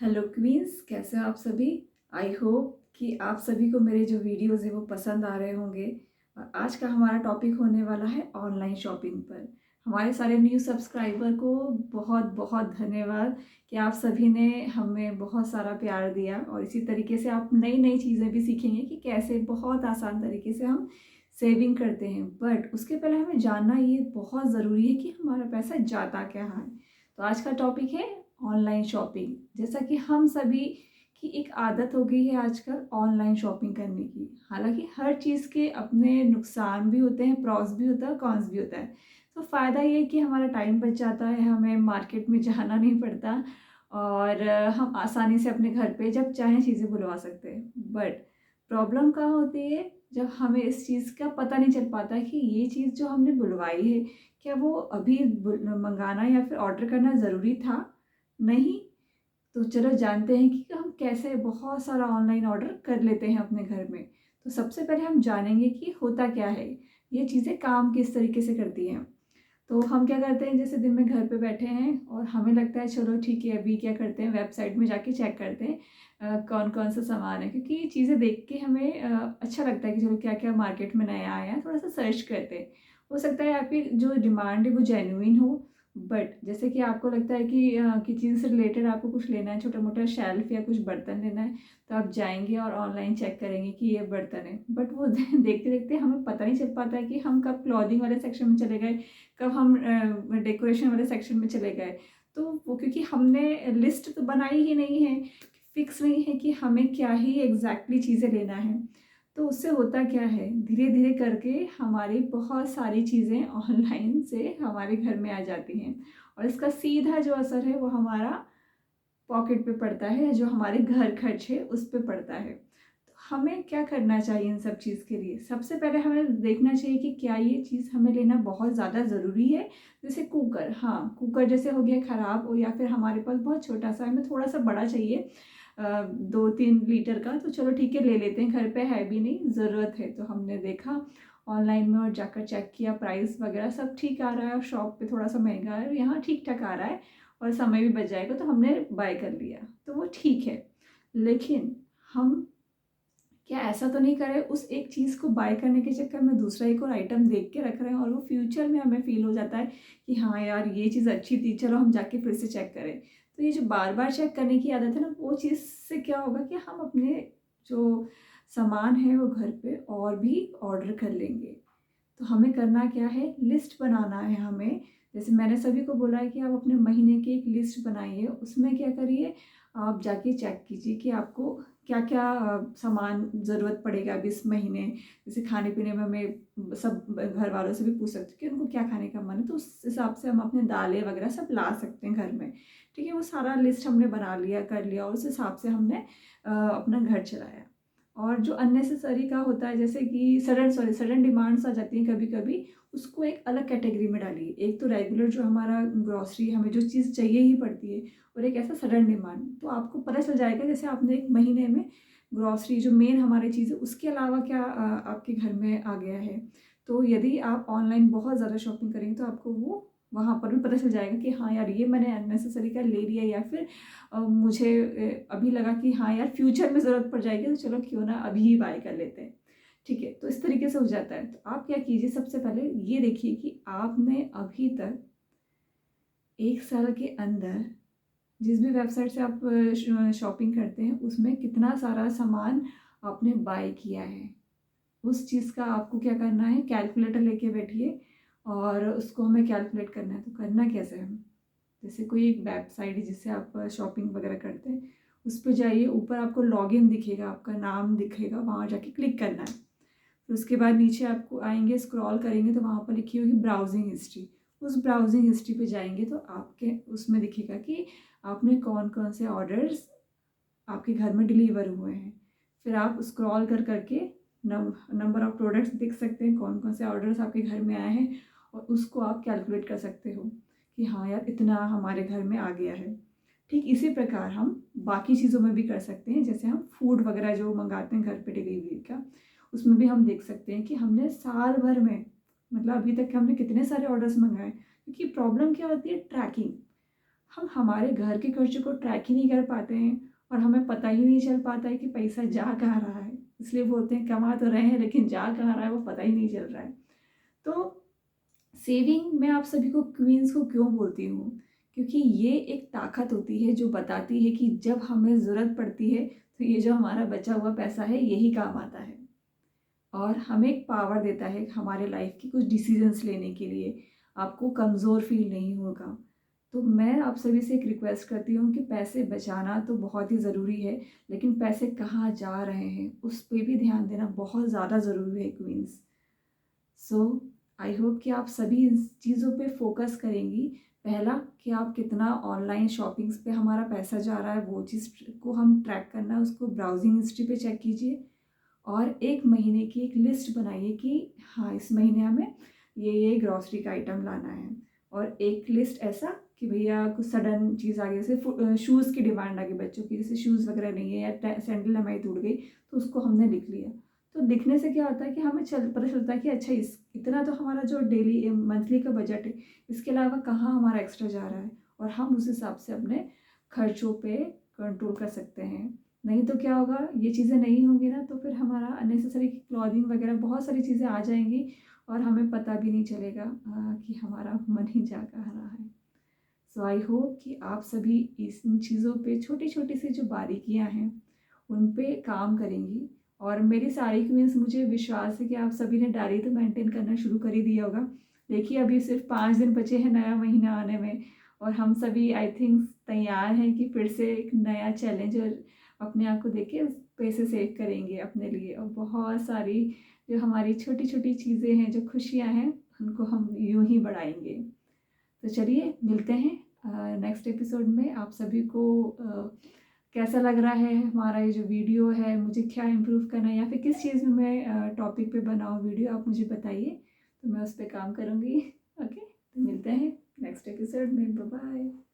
Hello queen's, कैसे हो आप सभी। आई होप कि आप सभी को मेरे जो वीडियोस हैं वो पसंद आ रहे होंगे। और आज का हमारा टॉपिक होने वाला है ऑनलाइन शॉपिंग पर। हमारे सारे न्यू सब्सक्राइबर को बहुत बहुत धन्यवाद कि आप सभी ने हमें बहुत सारा प्यार दिया, और इसी तरीके से आप नई नई चीज़ें भी सीखेंगे कि कैसे बहुत आसान तरीके से हम सेविंग करते हैं। बट उसके पहले हमें जानना ये बहुत ज़रूरी है कि हमारा पैसा जाता क्या है। तो आज का टॉपिक है ऑनलाइन शॉपिंग। जैसा कि हम सभी की एक आदत हो गई है आजकल ऑनलाइन शॉपिंग करने की। हालांकि हर चीज़ के अपने नुकसान भी होते हैं, प्रॉस भी होता है, कॉन्स भी होता है। तो फ़ायदा ये है कि हमारा टाइम बच जाता है, हमें मार्केट में जाना नहीं पड़ता, और हम आसानी से अपने घर पे जब चाहें चीज़ें बुलवा सकते हैं। बट प्रॉब्लम कहाँ होती है, जब हमें इस चीज़ का पता नहीं चल पाता कि ये चीज़ जो हमने बुलवाई है, क्या वो अभी मंगाना या फिर ऑर्डर करना ज़रूरी था। नहीं। तो चलो जानते हैं कि हम कैसे बहुत सारा ऑनलाइन ऑर्डर कर लेते हैं अपने घर में। तो सबसे पहले हम जानेंगे कि होता क्या है, ये चीज़ें काम किस तरीके से करती हैं। तो हम क्या करते हैं, जैसे दिन में घर पे बैठे हैं और हमें लगता है चलो ठीक है, अभी क्या करते हैं, वेबसाइट में जाके चेक करते हैं कौन कौन सा सामान है, क्योंकि ये चीज़ें देख के हमें अच्छा लगता है कि चलो क्या क्या मार्केट में नया आया है, थोड़ा सा सर्च करते हैं। हो सकता है आपकी जो डिमांड है वो जेन्युइन हो। बट जैसे कि आपको लगता है कि किचन से रिलेटेड आपको कुछ लेना है, छोटा मोटा शेल्फ या कुछ बर्तन लेना है, तो आप जाएंगे और ऑनलाइन चेक करेंगे कि ये बर्तन है। बट वो देखते देखते हमें पता नहीं चल पाता है कि हम कब क्लॉथिंग वाले सेक्शन में चले गए, कब हम डेकोरेशन वाले सेक्शन में चले गए। तो वो क्योंकि हमने लिस्ट तो बनाई ही नहीं है, फिक्स नहीं है कि हमें क्या ही एग्जैक्टली चीज़ें लेना है। तो उससे होता क्या है, धीरे धीरे करके हमारी बहुत सारी चीज़ें ऑनलाइन से हमारे घर में आ जाती हैं, और इसका सीधा जो असर है वो हमारा पॉकेट पे पड़ता है, जो हमारे घर खर्च है उस पे पड़ता है। तो हमें क्या करना चाहिए इन सब चीज़ के लिए, सबसे पहले हमें देखना चाहिए कि क्या ये चीज़ हमें लेना बहुत ज़्यादा ज़रूरी है। जैसे कुकर, हाँ कुकर जैसे हो गया ख़राब, और या फिर हमारे पास बहुत छोटा सा, हमें थोड़ा सा बड़ा चाहिए 2-3 लीटर का, तो चलो ठीक है ले लेते हैं, घर पे है भी नहीं, ज़रूरत है। तो हमने देखा ऑनलाइन में और जाकर चेक किया, प्राइस वगैरह सब ठीक आ रहा है, और शॉप पे थोड़ा सा महंगा है, यहाँ ठीक ठाक आ रहा है और समय भी बच जाएगा, तो हमने बाय कर लिया, तो वो ठीक है। लेकिन हम क्या ऐसा तो नहीं करें, उस एक चीज़ को बाय करने के चक्कर में दूसरा एक और आइटम देख के रख रहे हैं, और वो फ्यूचर में हमें फील हो जाता है कि हाँ यार ये चीज़ अच्छी थी, चलो हम जाके फिर से चेक करें। तो ये जो बार बार चेक करने की आदत है ना, वो चीज़ से क्या होगा कि हम अपने जो सामान है वो घर पे और भी ऑर्डर कर लेंगे। तो हमें करना क्या है, लिस्ट बनाना है हमें। जैसे मैंने सभी को बोला है कि आप अपने महीने की एक लिस्ट बनाइए, उसमें क्या करिए, आप जाके चेक कीजिए कि आपको क्या क्या सामान ज़रूरत पड़ेगा अभी इस महीने। जैसे खाने पीने में हमें सब घर वालों से भी पूछ सकते हैं कि उनको क्या खाने का मन है, तो उस हिसाब से हम अपने दालें वगैरह सब ला सकते हैं घर में। ठीक है, वो सारा लिस्ट हमने बना लिया, कर लिया, और उस हिसाब से हमने अपना घर चलाया। और जो अननेसेसरी का होता है, जैसे कि सडन डिमांड्स आ जाती हैं कभी कभी, उसको एक अलग कैटेगरी में डालिए। एक तो रेगुलर जो हमारा ग्रॉसरी, हमें जो चीज़ चाहिए ही पड़ती है, और एक ऐसा सडन डिमांड। तो आपको पता चल जाएगा जैसे आपने एक महीने में ग्रॉसरी जो मेन हमारी चीज़ है उसके अलावा क्या आपके घर में आ गया है। तो यदि आप ऑनलाइन बहुत ज़्यादा शॉपिंग करेंगे तो आपको वो वहाँ पर भी पता चल जाएगा कि हाँ यार ये मैंने अननेसेसरी का ले लिया, या फिर मुझे अभी लगा कि हाँ यार फ्यूचर में ज़रूरत पड़ जाएगी, तो चलो क्यों ना अभी ही बाय कर लेते हैं। ठीक है, तो इस तरीके से हो जाता है। तो आप क्या कीजिए, सबसे पहले ये देखिए कि आपने अभी तक 1 साल के अंदर जिस भी वेबसाइट से आप शॉपिंग करते हैं उसमें कितना सारा सामान आपने बाय किया है। उस चीज़ का आपको क्या करना है, कैलकुलेटर लेके बैठिए, और उसको हमें कैलकुलेट करना है। तो करना कैसे है, जैसे कोई एक वेबसाइट है जिससे आप शॉपिंग वगैरह करते हैं, उस पर जाइए, ऊपर आपको लॉगिन दिखेगा, आपका नाम दिखेगा, वहाँ जाके क्लिक करना है। फिर उसके बाद नीचे आपको आएंगे, स्क्रॉल करेंगे तो वहाँ पर लिखी होगी ब्राउजिंग हिस्ट्री। उस ब्राउजिंग हिस्ट्री पे जाएंगे तो आपके उसमें दिखेगा कि आपने कौन कौन से ऑर्डर्स आपके घर में डिलीवर हुए हैं। फिर आप स्क्रॉल कर करके नंबर ऑफ प्रोडक्ट्स देख सकते हैं, कौन कौन से ऑर्डर्स आपके घर में आए हैं, और उसको आप कैलकुलेट कर सकते हो कि हाँ यार इतना हमारे घर में आ गया है। ठीक इसी प्रकार हम बाकी चीज़ों में भी कर सकते हैं, जैसे हम फूड वगैरह जो मंगाते हैं घर पे डिलीवरी का, उसमें भी हम देख सकते हैं कि हमने साल भर में, मतलब अभी तक हमने कितने सारे ऑर्डर्स मंगाए। क्योंकि प्रॉब्लम क्या होती है, ट्रैकिंग। हम हमारे घर के खर्चों को ट्रैक ही नहीं कर पाते हैं और हमें पता ही नहीं चल पाता है कि पैसा जा कहाँ रहा है। इसलिए बोलते हैं कमा तो रहे हैं लेकिन जा कहाँ रहा है वो पता ही नहीं चल रहा है। तो सेविंग मैं आप सभी को क्वींस को क्यों बोलती हूँ, क्योंकि ये एक ताकत होती है जो बताती है कि जब हमें ज़रूरत पड़ती है तो ये जो हमारा बचा हुआ पैसा है यही काम आता है और हमें एक पावर देता है हमारे लाइफ की कुछ डिसीजंस लेने के लिए। आपको कमज़ोर फील नहीं होगा। तो मैं आप सभी से एक रिक्वेस्ट करती हूँ कि पैसे बचाना तो बहुत ही ज़रूरी है, लेकिन पैसे कहाँ जा रहे हैं उस पे भी ध्यान देना बहुत ज़्यादा ज़रूरी है क्वींस। सो आई होप कि आप सभी इन चीज़ों पे फोकस करेंगी। पहला कि आप कितना ऑनलाइन शॉपिंग्स पे हमारा पैसा जा रहा है वो चीज़ को हम ट्रैक करना है, उसको ब्राउजिंग हिस्ट्री पे चेक कीजिए और 1 महीने की एक लिस्ट बनाइए कि हाँ, इस महीने हमें ये ग्रॉसरी का आइटम लाना है। और एक लिस्ट ऐसा कि भैया कुछ सडन चीज़ आ गई, जैसे शूज़ की डिमांड आ गई बच्चों की, जैसे शूज़ वगैरह नहीं है या सैंडल हमारी टूट गई तो उसको हमने लिख लिया। तो लिखने से क्या होता है कि हमें पता चलता है कि अच्छा इस इतना तो हमारा जो डेली मंथली का बजट है, इसके अलावा कहाँ हमारा एक्स्ट्रा जा रहा है और हम उस हिसाब से अपने खर्चों पे कंट्रोल कर सकते हैं। नहीं तो क्या होगा, ये चीज़ें नहीं होंगी ना तो फिर हमारा अननेसेसरी क्लॉथिंग वगैरह बहुत सारी चीज़ें आ जाएंगी और हमें पता भी नहीं चलेगा कि हमारा मन ही जा कहाँ रहा है। सो आई होप कि आप सभी इन चीज़ों पे छोटी छोटी सी जो बारीकियां हैं उन पे काम करेंगी। और मेरी सारी क्वींस, मुझे विश्वास है कि आप सभी ने डायरी तो मेंटेन करना शुरू कर ही दिया होगा। देखिए अभी सिर्फ 5 दिन बचे हैं नया महीना आने में और हम सभी आई थिंक तैयार हैं कि फिर से एक नया चैलेंज और अपने आप को देख के पैसे सेव करेंगे अपने लिए और बहुत सारी जो हमारी छोटी छोटी चीज़ें हैं, जो खुशियाँ हैं, उनको हम यूं ही बढ़ाएंगे। तो चलिए मिलते हैं नेक्स्ट एपिसोड में। आप सभी को कैसा लग रहा है हमारा ये जो वीडियो है, मुझे क्या इम्प्रूव करना है या फिर किस चीज़ में मैं टॉपिक पे बनाऊँ वीडियो, आप मुझे बताइए तो मैं उस पर काम करूँगी। ओके, तो मिलते हैं नेक्स्ट एपिसोड में। Bye bye.